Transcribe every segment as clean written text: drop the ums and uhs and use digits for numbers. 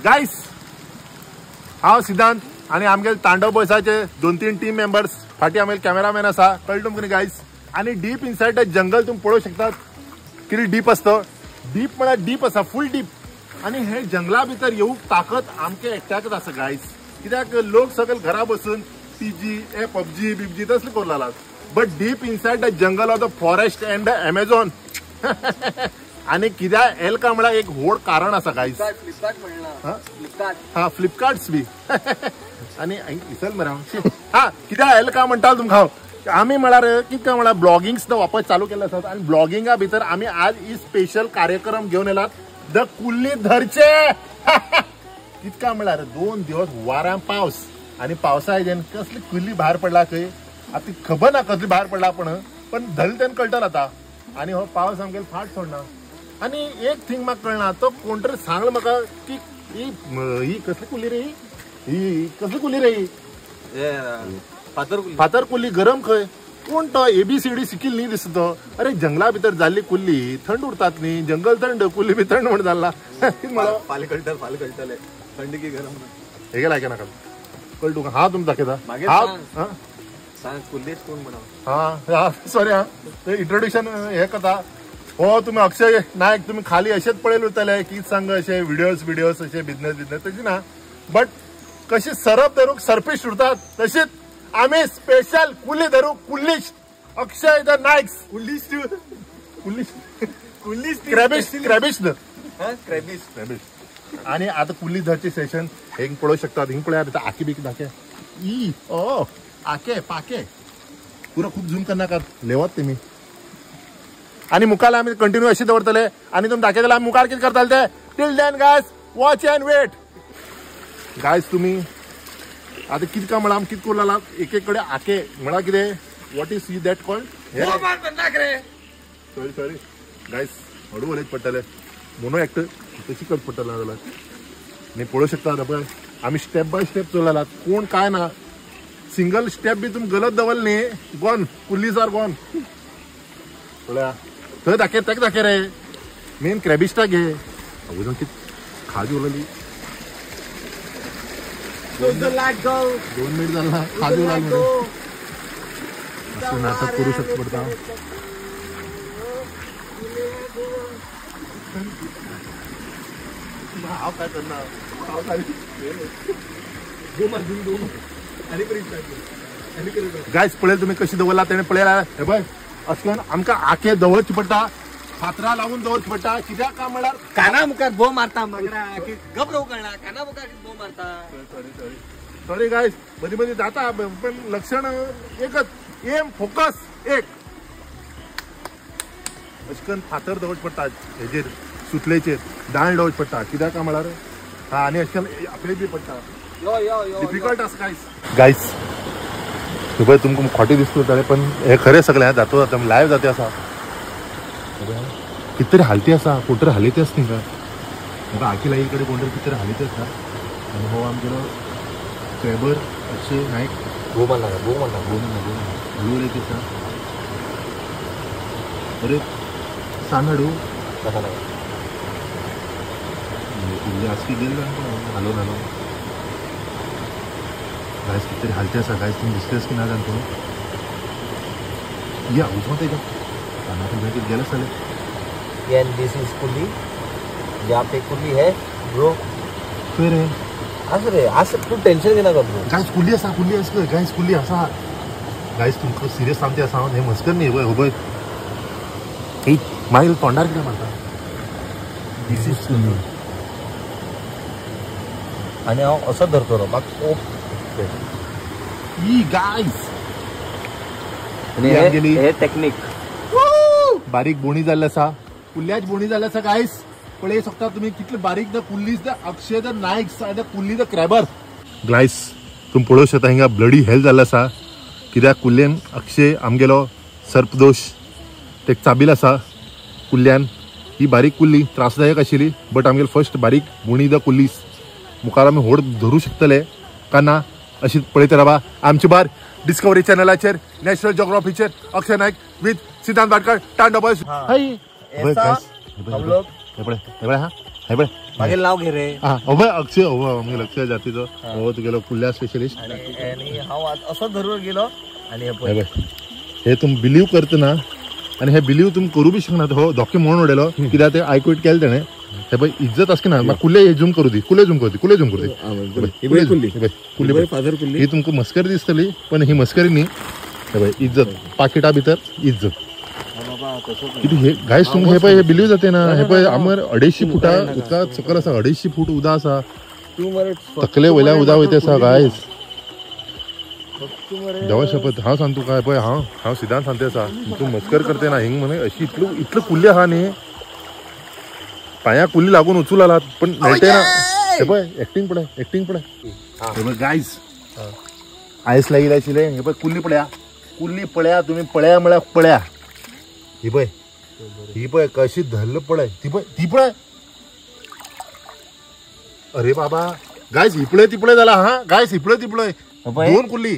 Guys हांव सिद्धांत आणि आमगे तांडव बॉयसाचे 2-3 टीम मेंबर्स फाटी आमगे कॅमेरामॅन आसा कळ्ळें तुमकां गाइस. आणि डीप इनसाइड द जंगल तुम्ही पळोवंक शकतात किती डीप असतं. डीप म्हळ्यार डीप आसा, फुल डीप. आणि हे जंगला भितर येऊक ताकद आमचे एकट्याकच आसा गाइस. कित्याक लोक सगळे घरा बसून PG PUBG बिबजी तसले करलात. But deep inside the jungle of the forest and the Amazon आणि कित्याक एल्का म्हळ्यार एक व्हड कारण आसा गाइस. हा फ्लिपकार्ट्स बी आणि इसल मरे हा कित्याक एल्का म्हणटा तुमकां आम्ही म्हळ्यार कितका म्हळ्यार ब्लॉगिंग्स वापस चालू केले आसात. आणि ब्लॉगिंगा भितर आम्ही आज ही स्पेशल कार्यक्रम घेऊन येलात द कुल्ली धरचे. कितका म्हळ्यार 2 दिवस वाऱ्यां पावस आणि पावसा जेन कसली कुल्ली भायर पडला खंय आता खबर ना कसली भायर पडला पण धरली तेन कळटला आता. आणि हो पावस आमगे फाट सोडना. आणि एक थिंग म्हाका कळना तो कोण तरी सांगला म्हाका की ही कसली कुल्ली रे ही कसली कुल्ली रे ही फातर कुल्ली गरम खंय कोण तो ABCD शिकिल न्ही दिसत. अरे जंगला भितर जाल्ली कुल्ली थंड उरतात न्ही. जंगल थंड कुल्ली बी थंड म्हण जाला. फाल्यां कळटले थंड की गरम हे गेला नाका कळ तुका हा तुम दाखयता कुल्लीच कोण म्हणा. हा सॉरी हा इंट्रोड्युक्शन हे करता. हो तुम्ही अक्षय नायक तुम्ही खाली असेच पळेल उरतले की सांग असे व्हिडिओज असे बिझनेस तशी ना. बट कशी सरप धरूक सरफिश उरतात तशीच आम्ही स्पेशल कुल्ली धरू कुल्लीश अक्षय द नाईक्स क्रॅबिश आणि आता कुल्ली धरचे सेशन हे पळू शकतात. हिंग पळय आता आकी बिकी दाखे ई ओ आके पाके पुरा खूप झूम करनाका लेवत तुम्ही. आणि मुखाला आम्ही कंटिन्यू अशी दवरतले आणि तुम्ही दाखयतले आम्ही मुखार किती करताले ते. Till then guys watch and wait. Guys तुम्ही आता किती का म्हणा किती कोरला एक कडे आके म्हणा कितें what is see that called sorry guys हळू उलयत पडटले मोनो एक्ट तशी करत पडटले जाल्यार न्ही पळोवंक शकता. पळय आमी स्टेप बाय स्टेप चललात कोण काय ना. सिंगल स्टेप बी तुमी गलत दवरले न्ही गॉन कुल्लीज आर गॉन. पळया थंय दाखय ताका दाखय रे मेन क्रॅबिस्टा घे अजून किती खाजी उरलेली 2 मिनिट झाला खाजू लागलो असं नाटक करू शकतो पडता. हाव काय करणार गायस पळेल तुम्ही कशी दवरला त्याने पळयला हे बघ असल्यान आमकां आखे दवरची पडटा फातरा लावून दवरची पडटा. कित्याक काय म्हळ्यार काना मुखार भो मारता मागडा गप रावू कळना काना मुखार भो मारता. सॉरी गायस मधी जाता पण लक्षण एकच एम फोकस एक अशकन फातर दवरची पडटा हेजेर सुतलेचेर दांड दवरची पडटा. कित्याक काय म्हळ्यार हा आणि अशकन आपले बी पडटा डिफिकल्ट आसा गायस. पळय तुमकां खोटे दिसता पण हे खरें सगळें जातो जाता लायव्ह जाते आसा. किती तरी हालती आसा कोण तरी हालयती आसा थिंगा म्हाका आखी लागील कडेन कोण तरी कितें तरी हालयती आसा. आनी हो आमगेलो क्रॅबर अक्षय नायक भो मारना हळू उलयत आसा. अरे सांग हाडू कुल्ली आसकी गेली हालोवन गायस किती तरी हालती आसा. गायस तुम्ही दिसतेस की ना जाणतो या उठो तेजा कानातून किती गेले जाले. And this is कुल्ली यहाँ पे कुल्ली है ब्रो. फिर असं तू टेन्शन घेना का ब्रो. गायस कुल्ली आसा गायस कुल्ली आसा. गायस तुमकां सिरियस सांगते आसा हांव हे मस्कर न्ही हो पळय ही मागीर तोंडार कितें मारता दिस इज कुल्ली. आणि हांव असो धरतलो म्हाका ई गायस हे टेक्निक बारीक बोणी जाल्ले आसा कुल्ल्याच बोणी जाल्ले आसा गायस. पळय शकता तुम्ही कितले बारीक the coolies the Akshay the Naiks the coolie the crabber. Guys तुम्ही पळोवंक शकता हिंगा ब्लडी हेल्थ जाल्ले आसा. कित्याक कुल्ल्यान अक्षय आमगेलो सर्पदोश ते चाबील आसा कुल्ल्यान. ही बारीक कुल्ली त्रासदायक आशिल्ली बट आमगेलो फर्स्ट बारीक बोणी द कुल्लीस मुखार आमी व्हड धरूं शकतले काय ना अशी पळयत रावा आमची बार डिस्कवरी चॅनलाचेर नॅशनल जिओग्राफीचेर अक्षय नायक विथ सिद्धांत भाटकर टांडो बॉयज. हम लोग हे पळय हा हे पळय मागील नाव घे रे. हा अभय अक्षय आमगे लक्ष जातीचो हो तुगेलो कुल्ल्या स्पेशलिस्ट. आणि हांव असो धरून गेलो आणि हे तुम बिलीव करता ना आणि हे बिलीव तुम करू बी शकना. हो धोके म्हणून उडयलो कित्याक ते आयकू इट केलें तेणें. हे पळय इज्जत आसकी ना म्हाका कुल्ले झूम करू दी. कुल्ले झूम करू दी. कुल्ले झूम करू दी. कुल्ली ही तुमकां मस्करी दिसतली पण ही मस्करी न्ही. हे पळय इज्जत पाकिटा भितर इज्जत. किती हे गायस तुमकां हे पळय हे बिलीव जाते ना. हे पळय आमर 250 फुटा उदका सकल आसा. 250 फूट उदक आसा. तकले वयल्यान उदक वयता आसा गायस. देवा शपथ हांव सांगता तुका. पळय हांव सिद्धांत सांगता आसा तूं मस्कर करते ना हिंग म्हणे अशी इतलं कुल्ली आहा न्ही. पांयाक कुल्ली लागून उचूल आला पण मेळटे ना. हे पळय एक्टिंग पळय. हे पळय गायस आयस लागिल्ले आशिल्ले. हे पळय कुल्ली पळया तुम्ही पळया म्हळ्यार पळया. ही पळय कशी धरलं पळय. ती पळय अरे बाबा गायस हिपळे जाला. हा गायस हिपळे 2 कुल्ली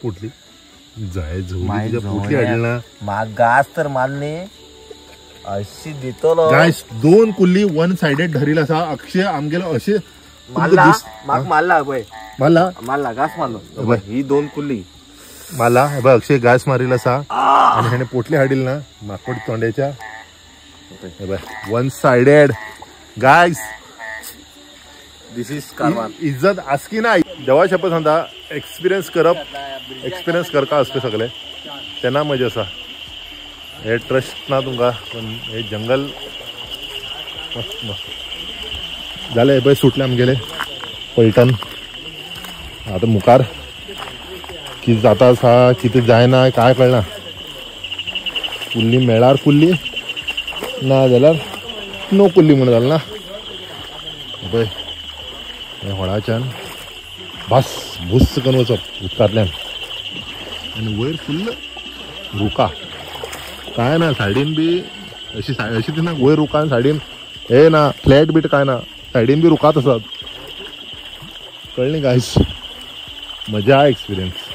फुटली. जाय फुटली हाडली ना मागास तर मारली अशी दितलो. गायस 2 कुल्ली 1 साइडेड धरील आसा. अक्षय आमगेलो अशे मारला मारला पळय. मारला घास मारलो. ही 2 कुल्ली मारला. अक्षय घास मारील आसा आणि ह्याने पोटली हाडील ना माकड तोंड्याच्या. 1 sided guys. This is Karwar. इज्जत आसकी ना. देवा शपथ सांगता एक्सपिरियन्स करता आसता सगळे तेन्ना मजा आसा. हे ट्रस्ट ना तुमकां पण हे जंगल मस्त जालें. हे पळय सुटले आमगेले पैठण. आतां मुखार कितें जाता आसा कितें जायना काय कळना. कुल्ली मेळ्ळ्यार कुल्ली ना जाल्यार नो कुल्ली म्हणून जालें ना. पळय हे व्हळाच्यान भास भुस्स करून वचप उदकांतल्यान आनी वयर फुल्ल रुका. काय ना सायडीन बी अशी ती ना वयर रुका आनी सायडीन हे ना फ्लॅट बीट काय ना. सायडीन बी रुकात आसात. कळ्ळें गायस. मजा एक्सपिरियन्स.